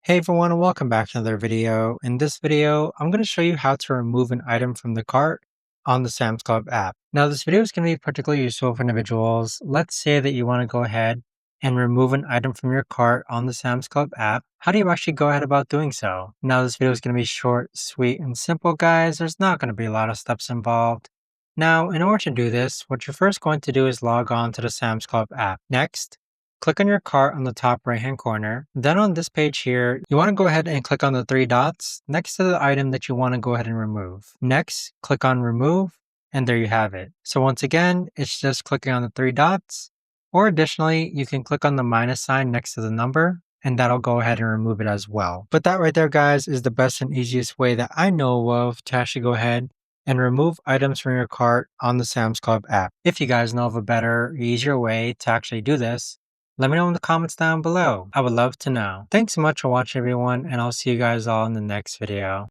Hey everyone, and welcome back to another video. In this video, I'm going to show you how to remove an item from the cart on the Sam's Club app. Now, this video is going to be particularly useful for individuals. Let's say that you want to go ahead and remove an item from your cart on the Sam's Club app. How do you actually go ahead about doing so? Now, this video is going to be short, sweet, and simple, guys. There's not going to be a lot of steps involved. Now, in order to do this, what you're first going to do is log on to the Sam's Club app. Next, click on your cart on the top right hand corner. Then on this page here, you want to go ahead and click on the three dots next to the item that you want to go ahead and remove. Next, click on remove, and there you have it. So once again, it's just clicking on the three dots, or additionally, you can click on the minus sign next to the number, and that'll go ahead and remove it as well. But that right there, guys, is the best and easiest way that I know of to actually go ahead and remove items from your cart on the Sam's Club app. If you guys know of a better, easier way to actually do this, let me know in the comments down below. I would love to know. Thanks so much for watching, everyone, and I'll see you guys all in the next video.